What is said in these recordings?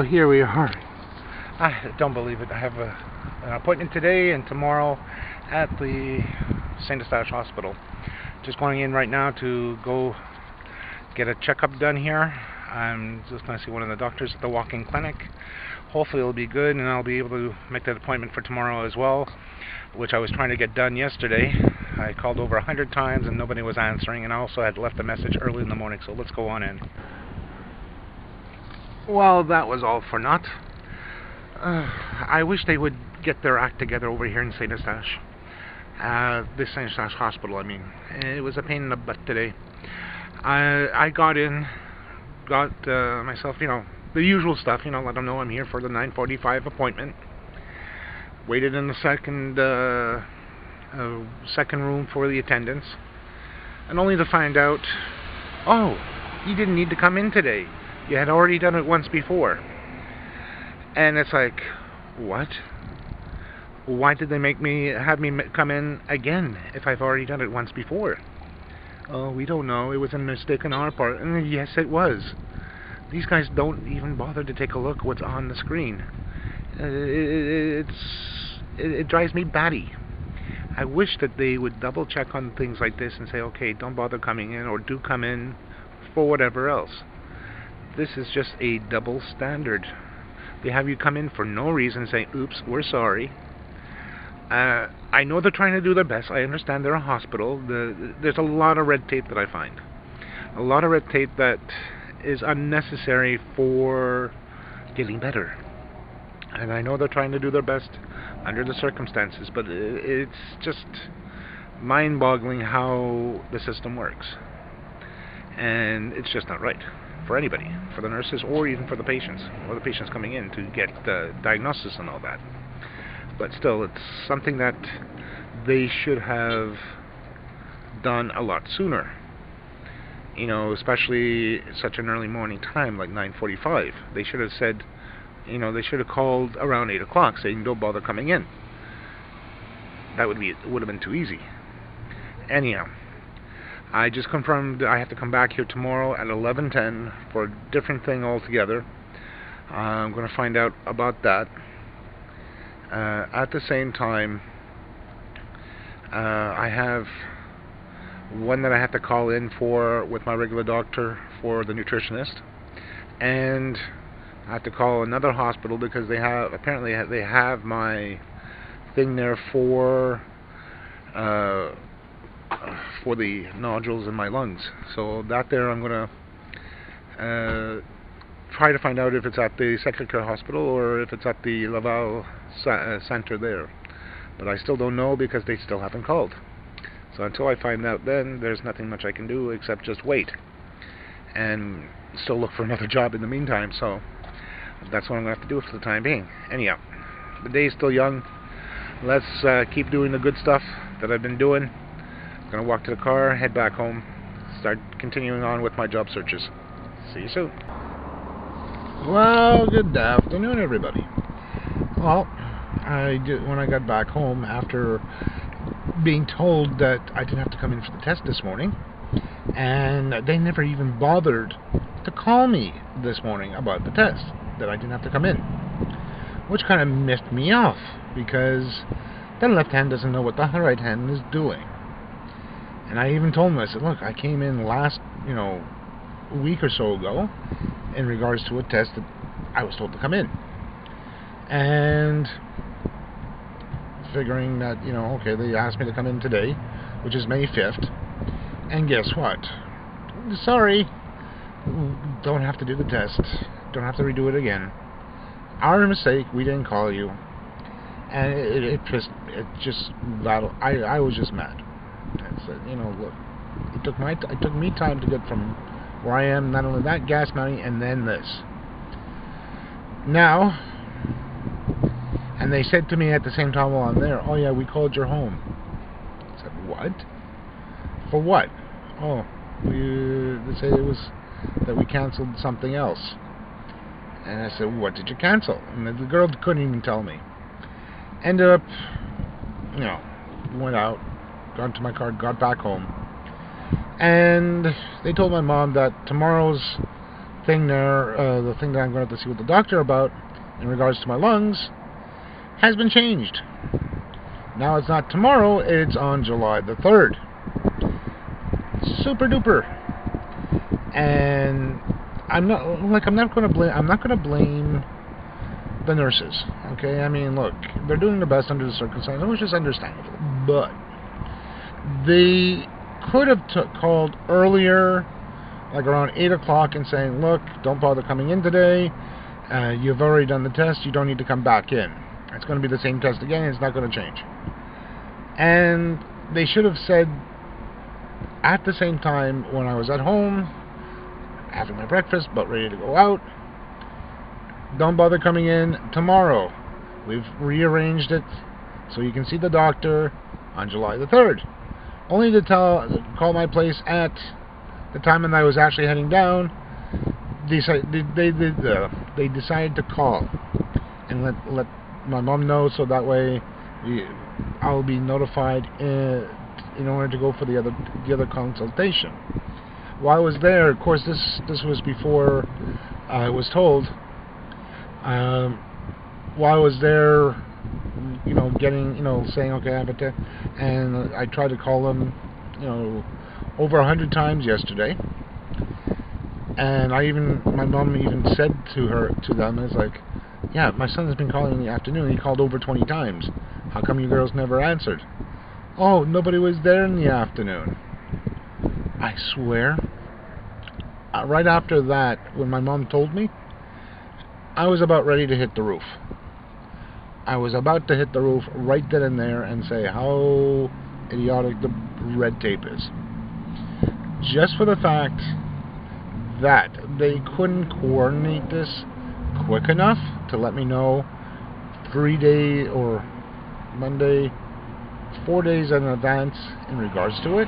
Well, here we are. I don't believe it. I have an appointment today and tomorrow at the St. Eustache Hospital. Just going in right now to go get a checkup done here. I'm just going to see one of the doctors at the walk-in clinic. Hopefully it'll be good and I'll be able to make that appointment for tomorrow as well, which I was trying to get done yesterday. I called over 100 times and nobody was answering, and I also had left a message early in the morning, so let's go on in. Well, that was all for naught. I wish they would get their act together over here in St. Eustache. This St. Eustache Hospital, I mean. It was a pain in the butt today. I got in, got myself, the usual stuff, let them know I'm here for the 9:45 appointment. Waited in the second room for the attendants, and only to find out, oh, you didn't need to come in today. You had already done it once before. And it's like, what? Why did they have me come in again if I've already done it once before? Oh, we don't know. It was a mistake on our part. And yes, it was. These guys don't even bother to take a look what's on the screen. It drives me batty. I wish that they would double check on things like this and say, okay, don't bother coming in, or do come in for whatever else. This is just a double standard. They have you come in for no reason and say, oops, we're sorry. I know they're trying to do their best. I understand they're a hospital. There's a lot of red tape that I find. A lot of red tape that is unnecessary for getting better. And I know they're trying to do their best under the circumstances, but it's just mind-boggling how the system works. And it's just not right for anybody, for the nurses or even for the patients, or the patients coming in to get the diagnosis and all that. But still, it's something that they should have done a lot sooner. Especially such an early morning time like 9:45. They should have said, they should have called around 8 o'clock saying don't bother coming in. That would have been too easy. Anyhow, I just confirmed I have to come back here tomorrow at 11:10 for a different thing altogether. I'm going to find out about that. At the same time, I have one that I have to call in for with my regular doctor for the nutritionist, and I have to call another hospital because they have my thing there for the nodules in my lungs. So that there, I'm gonna try to find out if it's at the Sacré-Cœur Hospital or if it's at the Laval Center there. But I still don't know because they still haven't called. So until I find out, then there's nothing much I can do except just wait and still look for another job in the meantime. So that's what I'm going to have to do for the time being. Anyhow, the day is still young. Let's keep doing the good stuff that I've been doing. I'm going to walk to the car, head back home, start continuing on with my job searches. See you soon. Well, good afternoon, everybody. Well, when I got back home after being told that I didn't have to come in for the test this morning, and they never even bothered to call me this morning about the test, that I didn't have to come in, which kind of missed me off, because the left hand doesn't know what the right hand is doing. And I even told them, I said, look, I came in last, week or so ago in regards to a test that I was told to come in, and figuring that, okay, they asked me to come in today, which is May 5th, and guess what? Sorry, don't have to do the test, don't have to redo it again. Our mistake, we didn't call you. And I was just mad. I said, look, it took me time to get from where I am, not only that, gas money, and then this. Now, and they said to me at the same time while I'm there, oh yeah, we called your home. I said, what? For what? Oh, they said it was that we canceled something else. And I said, what did you cancel? And the girl couldn't even tell me. Ended up, went out, got into my car, got back home. And they told my mom that tomorrow's thing there, the thing that I'm going to have to see with the doctor about in regards to my lungs, has been changed. Now it's not tomorrow, it's on July the 3rd. Super duper. And I'm not going to blame the nurses. Okay, I mean, look, they're doing their best under the circumstances, which is understandable. But they could have called earlier, like around 8 o'clock, and saying, look, don't bother coming in today. You've already done the test. You don't need to come back in. It's going to be the same test again. It's not going to change. And they should have said at the same time, when I was at home having my breakfast but ready to go out, don't bother coming in tomorrow. We've rearranged it so you can see the doctor on July the 3rd. Only to call my place at the time when I was actually heading down. They decided to call and let my mom know, so that way I'll be notified in order to go for the other consultation. While I was there, of course, this was before I was told. While I was there, saying, okay, I have a test, and I tried to call them, over 100 times yesterday. And my mom even said to them, it's like, yeah, my son has been calling in the afternoon. He called over 20 times. How come you girls never answered? Oh, nobody was there in the afternoon. I swear. Right after that, when my mom told me, I was about ready to hit the roof. I was about to hit the roof right then and there and say how idiotic the red tape is. Just for the fact that they couldn't coordinate this quick enough to let me know 3 days or Monday, 4 days in advance in regards to it.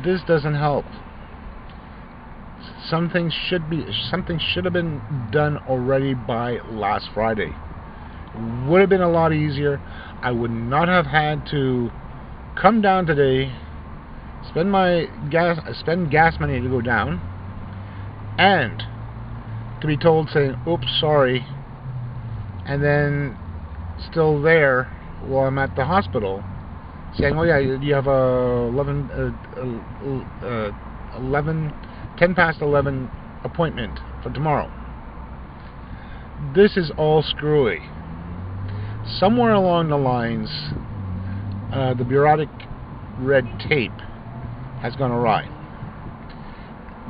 This doesn't help. Something should have been done already by last Friday. Would have been a lot easier. I would not have had to come down today, spend gas money to go down, and to be told saying, oops, sorry, and then still there while I'm at the hospital saying, oh yeah, you have a 10 past 11 appointment for tomorrow. This is all screwy. Somewhere along the lines, the bureaucratic red tape has gone awry.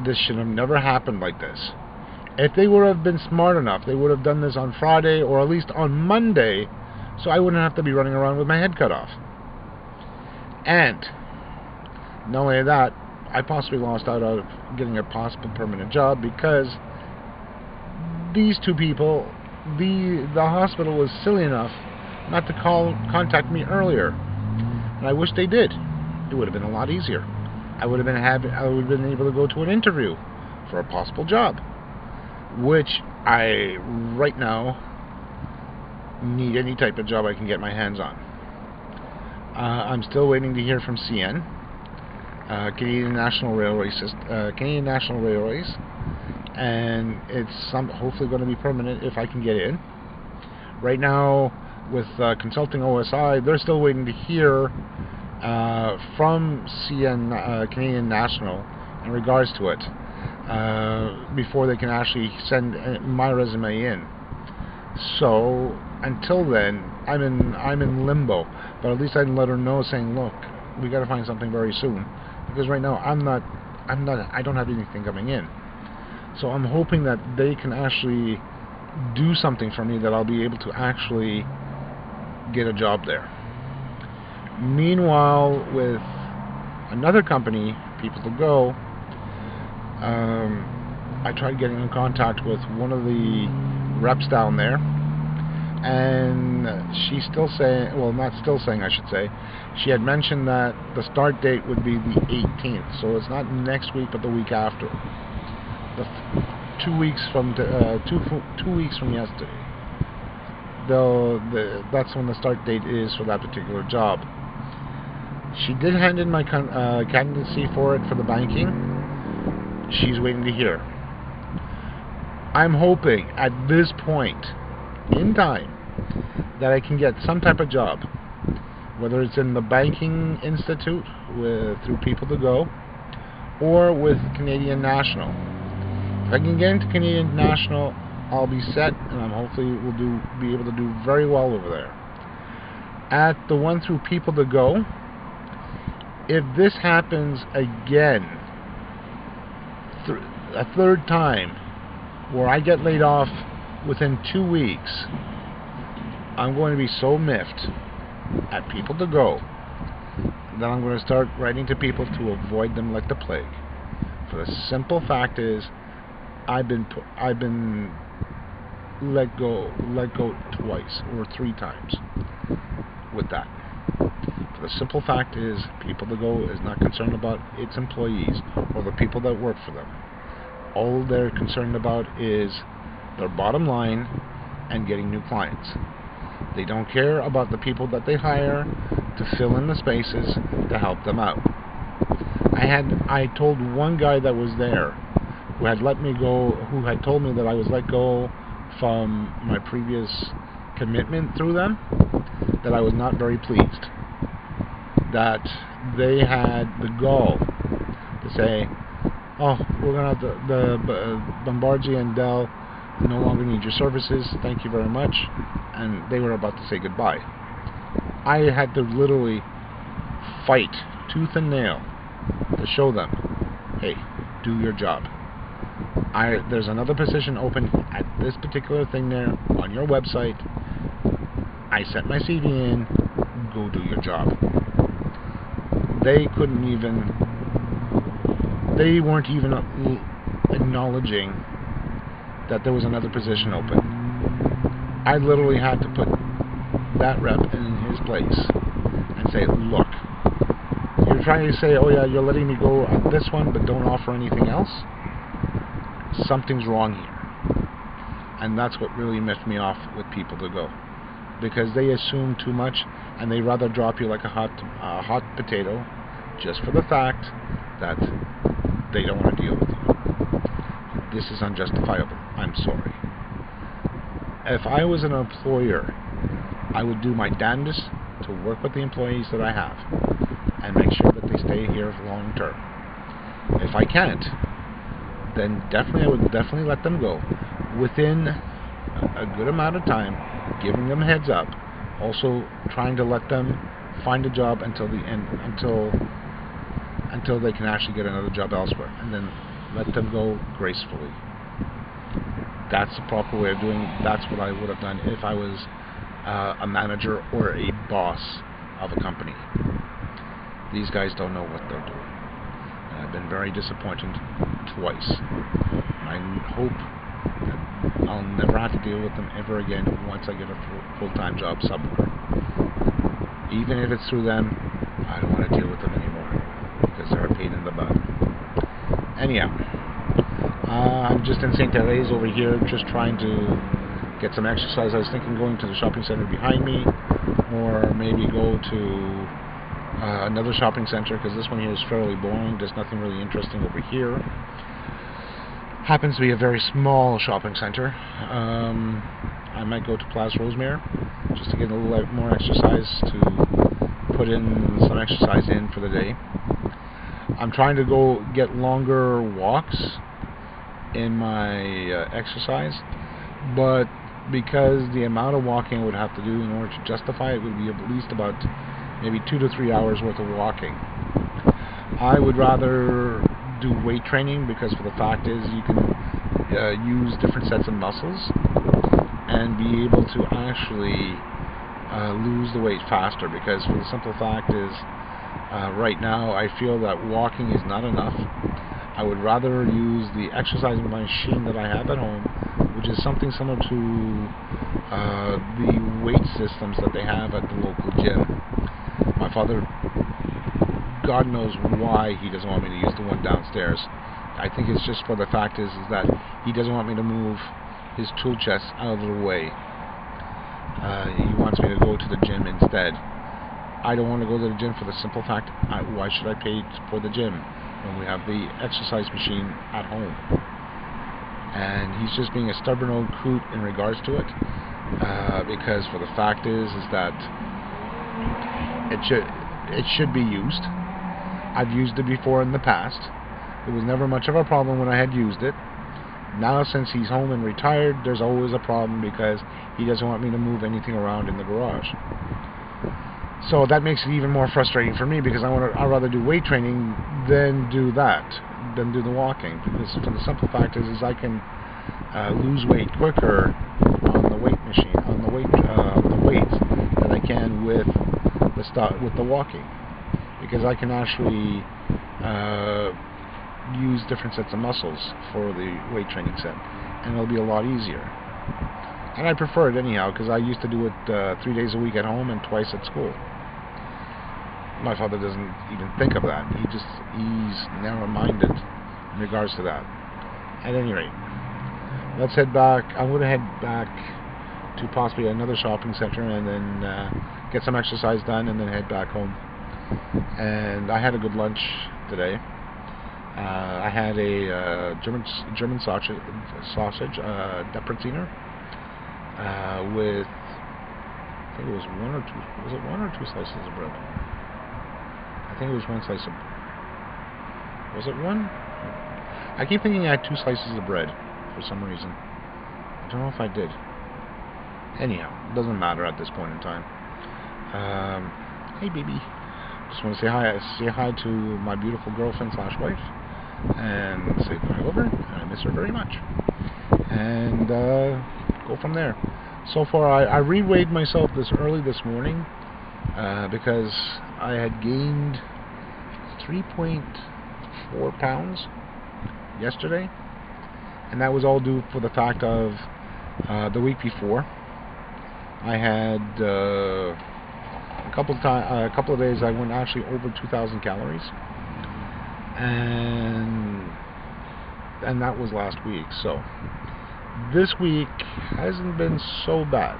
This should have never happened like this. If they would have been smart enough, they would have done this on Friday or at least on Monday, so I wouldn't have to be running around with my head cut off. And not only that, I possibly lost out on getting a possible permanent job because these two people, the hospital was silly enough not to contact me earlier, and I wish they did. It would have been a lot easier. I would have been able to go to an interview for a possible job, which I right now need any type of job I can get my hands on. I'm still waiting to hear from CN, Canadian National Railways, and it's hopefully going to be permanent if I can get in. Right now, with consulting OSI, they're still waiting to hear from CN, Canadian National, in regards to it, before they can actually send my resume in. So until then, I'm in limbo. But at least I can let her know, saying, look, we got to find something very soon, because right now I don't have anything coming in. So I'm hoping that they can actually do something for me, that I'll be able to actually get a job there. Meanwhile, with another company, People to Go, I tried getting in contact with one of the reps down there, and she's still saying, well, not still saying, I should say, she had mentioned that the start date would be the 18th, so it's not next week, but the week after. 2 weeks from 2 weeks from yesterday. That's when the start date is for that particular job. She did hand in my candidacy for it for the banking. She's waiting to hear. I'm hoping at this point in time that I can get some type of job, whether it's in the banking institute through People to Go or with Canadian National. If I can get into Canadian National, I'll be set, and I'm hopefully will be able to do very well over there. At the one through People to Go, if this happens again, a third time, where I get laid off within 2 weeks, I'm going to be so miffed at People to Go that I'm going to start writing to people to avoid them like the plague. For the simple fact is, I've been let go twice or 3 times with that. For the simple fact is, People to Go is not concerned about its employees or the people that work for them. All they're concerned about is their bottom line and getting new clients. They don't care about the people that they hire to fill in the spaces to help them out. I told one guy that was there who had let me go, who had told me that I was let go from my previous commitment through them, that I was not very pleased. That they had the gall to say, "Oh, we're going to have the Bombardier and Dell no longer need your services, thank you very much," and they were about to say goodbye. I had to literally fight tooth and nail to show them, hey, do your job. There's another position open at this particular thing there on your website. I sent my CV in, go do your job. They weren't even acknowledging that there was another position open. I literally had to put that rep in his place and say, look, you're trying to say, oh yeah, you're letting me go on this one but don't offer anything else? Something's wrong here. And that's what really miffed me off with People to Go, because they assume too much and they rather drop you like a hot potato just for the fact that they don't want to deal with you. This is unjustifiable. I'm sorry. If I was an employer, I would do my damnedest to work with the employees that I have and make sure that they stay here for long term. If I can't, then I would definitely let them go within a good amount of time, giving them a heads up, also trying to let them find a job until the end, until they can actually get another job elsewhere, and then let them go gracefully. That's the proper way of doing it. That's what I would have done if I was a manager or a boss of a company. These guys don't know what they're doing. And I've been very disappointed twice. I hope that I'll never have to deal with them ever again once I get a full-time job somewhere. Even if it's through them, I don't want to deal with them anymore because they're a pain in the butt. Anyhow, I'm just in St. Therese over here, just trying to get some exercise. I was thinking going to the shopping center behind me, or maybe go to another shopping center, because this one here is fairly boring. There's nothing really interesting over here. Happens to be a very small shopping center. I might go to Place Rosemere just to get a little more exercise, to put in some exercise in for the day. I'm trying to go get longer walks in my exercise, but because the amount of walking I would have to do in order to justify it would be at least about maybe 2 to 3 hours worth of walking. I would rather do weight training, because for the fact is you can use different sets of muscles and be able to actually lose the weight faster, because for the simple fact is right now I feel that walking is not enough. I would rather use the exercising machine that I have at home, which is something similar to the weight systems that they have at the local gym. My father, God knows why he doesn't want me to use the one downstairs. I think it's just for the fact is that he doesn't want me to move his tool chest out of the way. He wants me to go to the gym instead. I don't want to go to the gym for the simple fact, why should I pay for the gym when we have the exercise machine at home? and he's just being a stubborn old coot in regards to it, because for the fact is that it should be used. I've used it before in the past. It was never much of a problem when I had used it. Now, since he's home and retired, there's always a problem because he doesn't want me to move anything around in the garage. So that makes it even more frustrating for me, because I'd rather do weight training than do the walking. Because the simple fact is I can lose weight quicker on the weight machine, on the weights, than I can with the walking, because I can actually use different sets of muscles for the weight training set, and it'll be a lot easier. And I prefer it anyhow, because I used to do it 3 days a week at home and twice at school. My father doesn't even think of that. He's narrow-minded in regards to that. At any rate, let's head back. I'm going to head back to possibly another shopping center, and then get some exercise done, and then head back home. And I had a good lunch today. I had a German sausage, Depreziner, with, I think it was one or two slices of bread? I think it was one slice of, was it one? I keep thinking I had 2 slices of bread for some reason. I don't know if I did. Anyhow, it doesn't matter at this point in time. Hey baby. Just want to say hi to my beautiful girlfriend / wife, and say that I love her and I miss her very much, and go from there. So far, I re-weighed myself early this morning, because I had gained 3.4 pounds yesterday, and that was all due for the fact of the week before. I had a couple of days I went actually over 2,000 calories, and that was last week. So this week hasn't been so bad.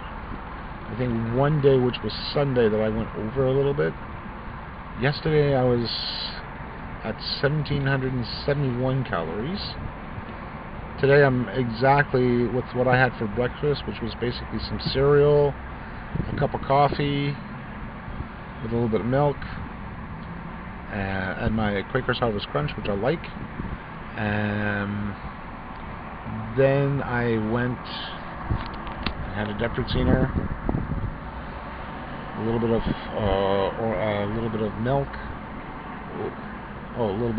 I think one day, which was Sunday, that I went over a little bit. Yesterday I was at 1,771 calories. Today I'm exactly with what I had for breakfast, which was basically some cereal, a cup of coffee with a little bit of milk, and my Quaker's Harvest Crunch, which I like. Then I went and had a Depreziner, a little bit of milk, a little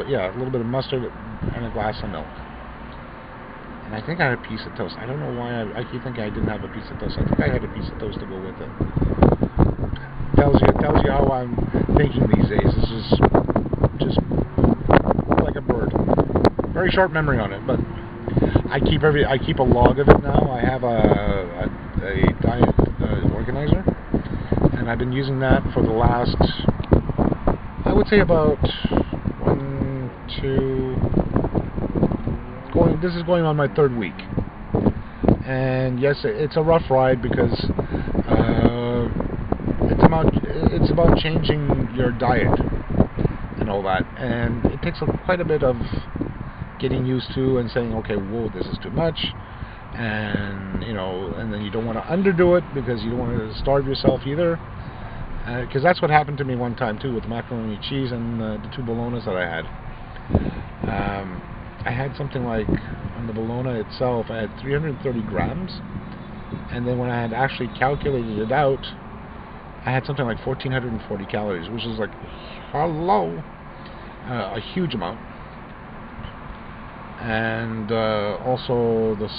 bit of mustard, and a glass of milk. And I think I had a piece of toast. I don't know why I keep thinking I didn't have a piece of toast. I think I had a piece of toast to go with it. Tells you how I'm thinking these days. It's just like a bird. Very short memory on it, but I keep a log of it now. I have a diet organizer, and I've been using that for the last, I would say, about this is going on my 3rd week. And yes, it's a rough ride, because it's about changing your diet and all that, and it takes quite a bit of getting used to and saying, okay, whoa, this is too much, and and then you don't want to underdo it, because you don't want to starve yourself either, because that's what happened to me one time too, with macaroni and cheese and the 2 bolognas that I had. I had something like, on the bologna itself, I had 330 grams, and then when I had actually calculated it out, I had something like 1,440 calories, which is like, hello, a huge amount. And also the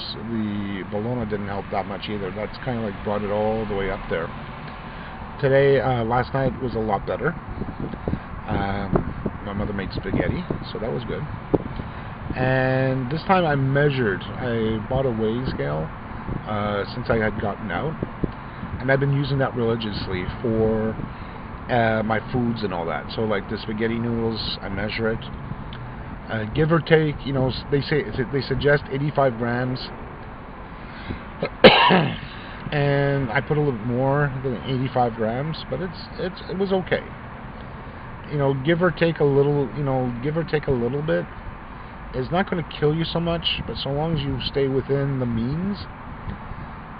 bologna didn't help that much either. That's kind of like brought it all the way up there. Today, last night was a lot better. My mother made spaghetti, so that was good. And this time I measured. I bought a weighing scale since I had gotten out, and I've been using that religiously for my foods and all that. So like the spaghetti noodles, I measure it. Give or take, they suggest 85 grams, and I put a little bit more than 85 grams, but it was okay. Give or take a little bit. is not going to kill you so much, but so long as you stay within the means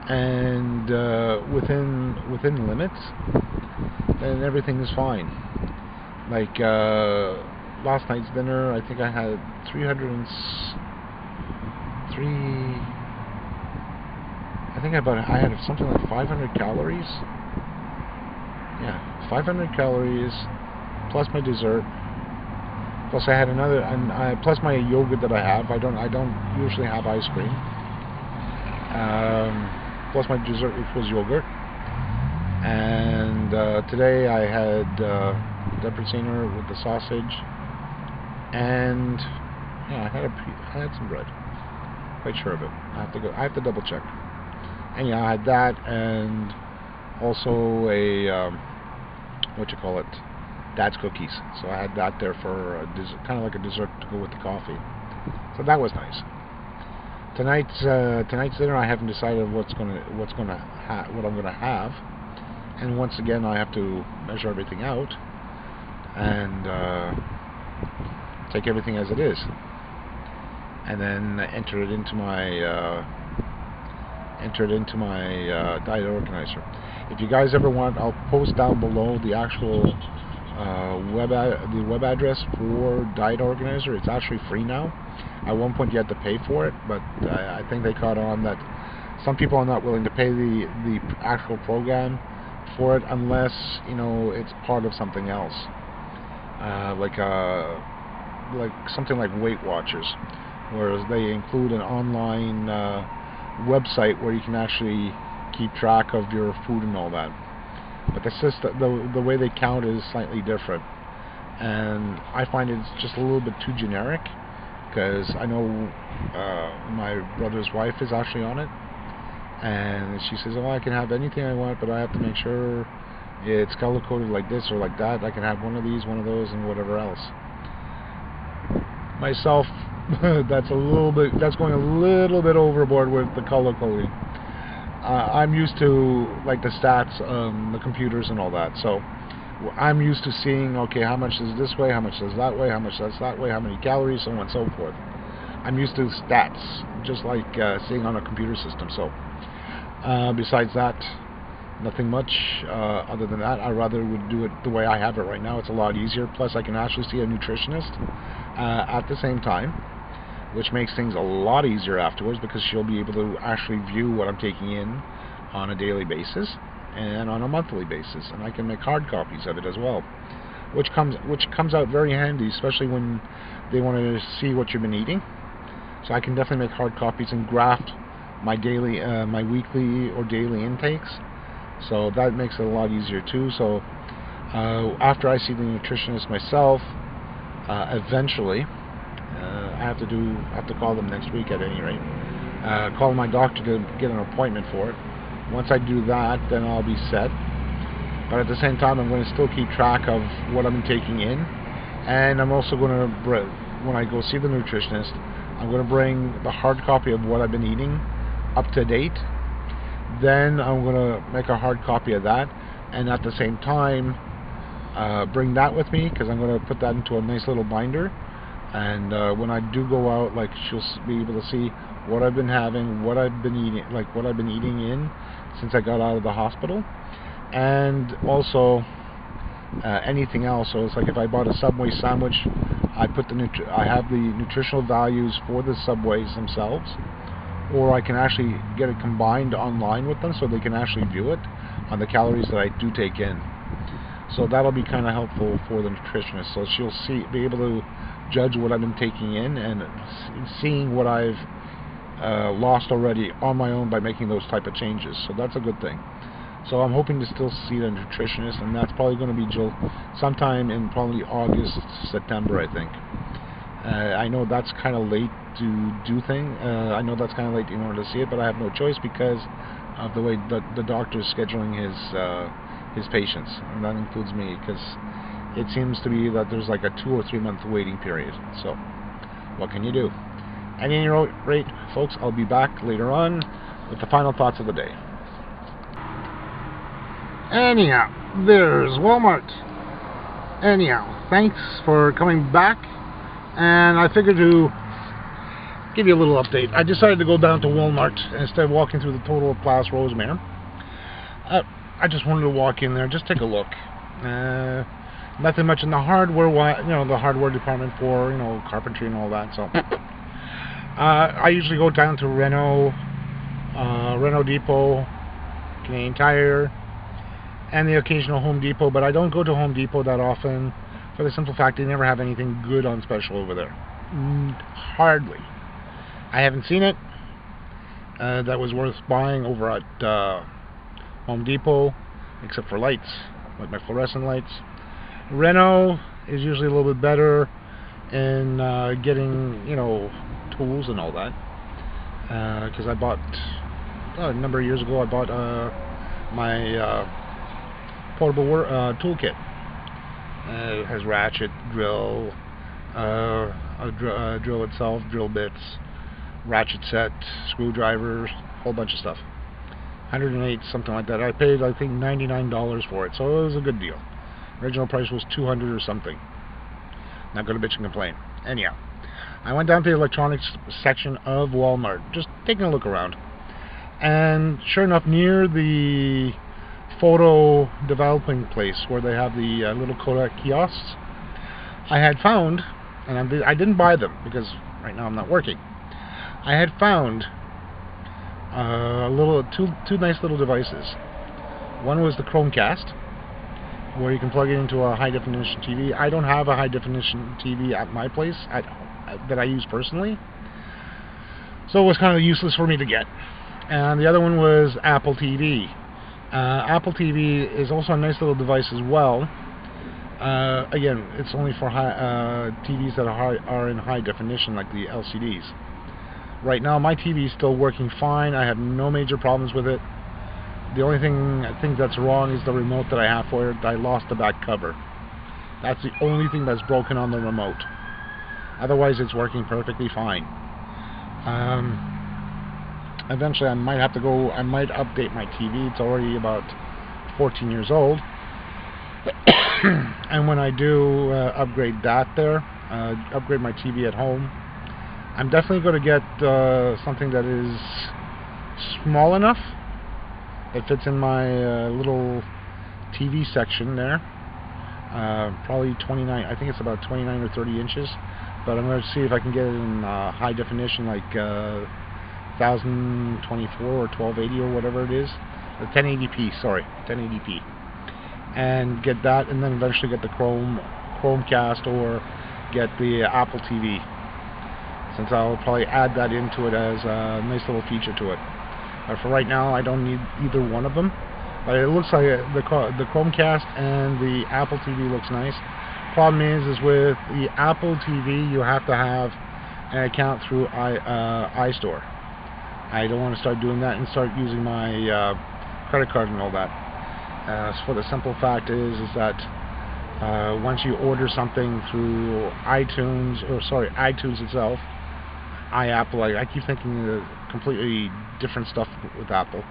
and within limits, then everything is fine. Like last night's dinner, I think I had 303. I think I had something like 500 calories. Yeah, 500 calories plus my dessert. Plus I had another, and plus my yogurt that I have. I don't usually have ice cream. Plus my dessert, which was yogurt. And today I had Deprezziner with the sausage, and yeah, I had some bread. Quite sure of it. I have to double check. And yeah, I had that, and also a what you call it, Dad's cookies. So I had that there for a dessert, kind of like a dessert to go with the coffee. So that was nice. Tonight's dinner, I haven't decided what I'm gonna have, and once again I have to measure everything out and take everything as it is, and then enter it into my diet organizer. If you guys ever want, I'll post down below the actual web address for diet organizer. It's actually free now. At one point you had to pay for it, but I think they caught on that some people are not willing to pay the actual program for it unless it's part of something else, like something like Weight Watchers, whereas they include an online website where you can actually keep track of your food and all that. But the way they count is slightly different, and I find it's just a little bit too generic, because I know my brother's wife is actually on it, and she says, oh, I can have anything I want, but I have to make sure it's color coded like this or like that. I can have one of these, one of those, and whatever else. Myself, that's going a little bit overboard with the color coding. I'm used to like the stats, the computers and all that, so I'm used to seeing, okay, how much is this way, how much is that way, how much is that way, how many calories, so on and so forth. I'm used to stats, just like seeing on a computer system. So besides that, nothing much other than that. I rather would do it the way I have it right now. It's a lot easier, plus I can actually see a nutritionist at the same time, which makes things a lot easier afterwards, because she'll be able to actually view what I'm taking in on a daily basis and on a monthly basis, and I can make hard copies of it as well, which comes out very handy, especially when they want to see what you've been eating. So I can definitely make hard copies and graph my daily, my weekly or daily intakes. So that makes it a lot easier too. So after I see the nutritionist myself, eventually. I have to call them next week at any rate. Call my doctor to get an appointment for it. Once I do that, then I'll be set. But at the same time, I'm going to still keep track of what I'm taking in, and I'm also going to, when I go see the nutritionist, I'm going to bring the hard copy of what I've been eating up to date. Then I'm going to make a hard copy of that, and at the same time bring that with me, because I'm going to put that into a nice little binder. And when I do go out, like, she'll be able to see what I've been having, what I've been eating, like what I've been eating in since I got out of the hospital, and also anything else. So it's like if I bought a Subway sandwich, I have the nutritional values for the Subways themselves, or I can actually get it combined online with them, so they can actually view it on the calories that I do take in. So that'll be kind of helpful for the nutritionist. So she'll be able to judge what I've been taking in and seeing what I've lost already on my own by making those type of changes. So that's a good thing. So I'm hoping to still see the nutritionist, and that's probably going to be sometime in probably August, September, I think. I know that's kind of late to do I know that's kind of late in order to see it, but I have no choice because of the way the doctor is scheduling his patients, and that includes me, because it seems to be that there's like a 2 or 3 month waiting period. So what can you do? At any rate, folks, I'll be back later on with the final thoughts of the day. Anyhow, there's Walmart. Anyhow, thanks for coming back, and I figured to give you a little update. I decided to go down to Walmart instead of walking through the total of Place Rosemere. I just wanted to walk in there, just take a look. Nothing much in the hardware, the hardware department for, carpentry and all that. So I usually go down to Renault Depot, Canadian Tire, and the occasional Home Depot, but I don't go to Home Depot that often for the simple fact they never have anything good on special over there. Hardly. I haven't seen it that was worth buying over at Home Depot, except for lights, like my fluorescent lights. Renault is usually a little bit better in getting, tools and all that. Because I bought, a number of years ago, I bought my portable toolkit. It has ratchet, drill, drill itself, drill bits, ratchet set, screwdrivers, whole bunch of stuff. 108, something like that. I paid, I think, $99 for it, so it was a good deal. Original price was $200 or something. Not gonna bitch and complain. Anyhow, I went down to the electronics section of Walmart, just taking a look around, and sure enough, near the photo developing place where they have the little Kodak kiosks, I had found, and I didn't buy them because right now I'm not working. I had found two nice little devices. One was the Chromecast, where you can plug it into a high definition TV. I don't have a high definition TV at my place that I use personally, so it was kind of useless for me to get. And the other one was Apple TV. Apple TV is also a nice little device as well. Again, it's only for TVs that are in high definition, like the LCDs. Right now, my TV is still working fine. I have no major problems with it. The only thing I think that's wrong is the remote that I have for it. I lost the back cover. That's the only thing that's broken on the remote. Otherwise, it's working perfectly fine. Eventually, I might update my TV. It's already about 14 years old. And when I do upgrade upgrade my TV at home, I'm definitely going to get something that is small enough that fits in my little TV section there. Probably 29, I think it's about 29 or 30 inches, but I'm going to see if I can get it in high definition, like 1024 or 1280 or whatever it is, 1080p, sorry, 1080p, and get that, and then eventually get the Chromecast or get the Apple TV, since I'll probably add that into it as a nice little feature to it. But for right now, I don't need either one of them. But it looks like the Chromecast and the Apple TV looks nice. Problem is with the Apple TV, you have to have an account through iStore. I don't want to start doing that and start using my credit card and all that. For the simple fact is that once you order something through iTunes itself, Apple, I keep thinking completely different stuff with Apple.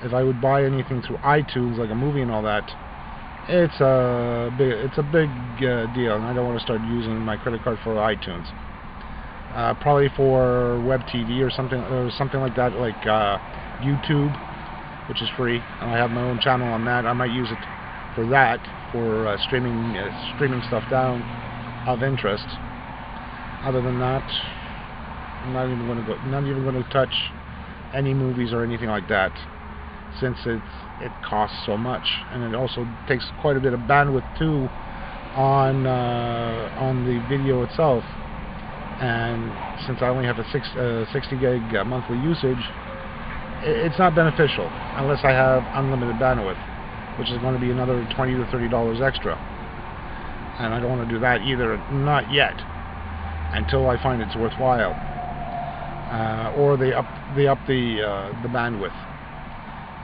If I would buy anything through iTunes, like a movie and all that, it's a big deal, and I don't want to start using my credit card for iTunes. Probably for web TV or something like that, like YouTube, which is free, and I have my own channel on that. I might use it for that, for streaming stuff down of interest. Other than that, I'm not even going to touch any movies or anything like that, since it costs so much, and it also takes quite a bit of bandwidth too on the video itself. And since I only have a 60 gig monthly usage, it's not beneficial unless I have unlimited bandwidth, which is going to be another $20 to $30 extra, and I don't want to do that either, not yet, until I find it's worthwhile, or they up the bandwidth.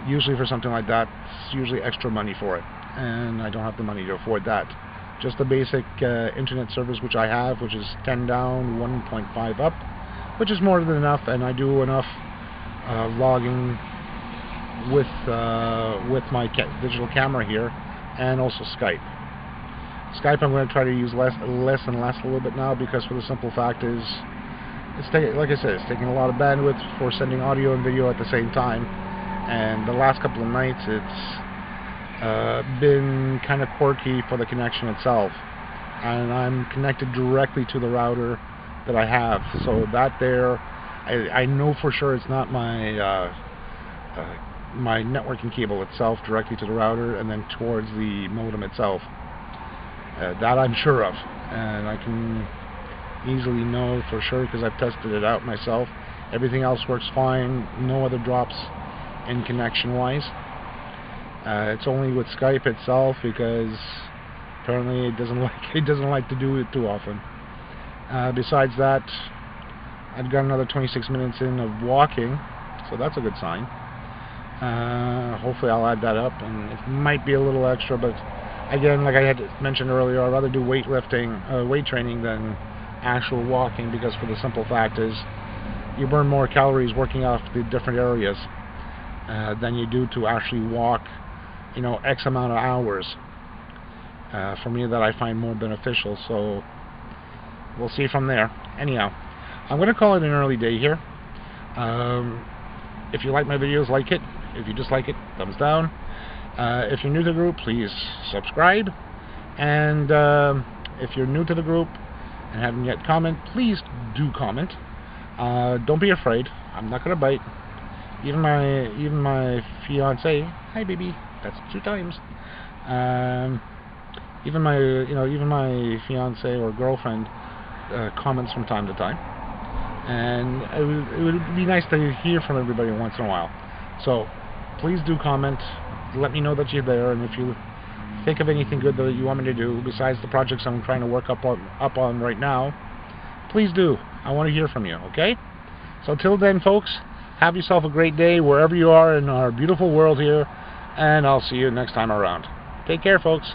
Usually for something like that, it's usually extra money for it, and I don't have the money to afford that. Just the basic internet service which I have, which is 10 down, 1.5 up, which is more than enough, and I do enough logging with my digital camera here, and also Skype. Skype I'm going to try to use less and less a little bit now, because for the simple fact is like I said, it's taking a lot of bandwidth for sending audio and video at the same time. And the last couple of nights, it's been kind of quirky for the connection itself. And I'm connected directly to the router that I have, so that there, I know for sure it's not my my networking cable itself directly to the router and then towards the modem itself. That I'm sure of, and I can easily know for sure because I've tested it out myself. Everything else works fine, no other drops in connection wise. It's only with Skype itself because apparently it doesn't like to do it too often. Besides that, I've got another 26 minutes in of walking, so that's a good sign. Hopefully I'll add that up, and it might be a little extra, but again, like I had mentioned earlier, I'd rather do weight training than actual walking, because for the simple fact is you burn more calories working off the different areas than you do to actually walk, you know, X amount of hours. For me, that I find more beneficial, so we'll see from there. Anyhow, I'm going to call it an early day here. If you like my videos, like it. If you dislike it, thumbs down. If you're new to the group, please subscribe. And if you're new to the group and haven't yet commented, please do comment. Don't be afraid. I'm not going to bite. Even my fiance, hi baby, that's 2 times. Even my fiance or girlfriend comments from time to time, and it would be nice to hear from everybody once in a while. So please do comment. Let me know that you're there, and if you think of anything good that you want me to do besides the projects I'm trying to work up on right now, please do. I want to hear from you. Okay? So till then, folks, have yourself a great day wherever you are in our beautiful world here, and I'll see you next time around. Take care, folks.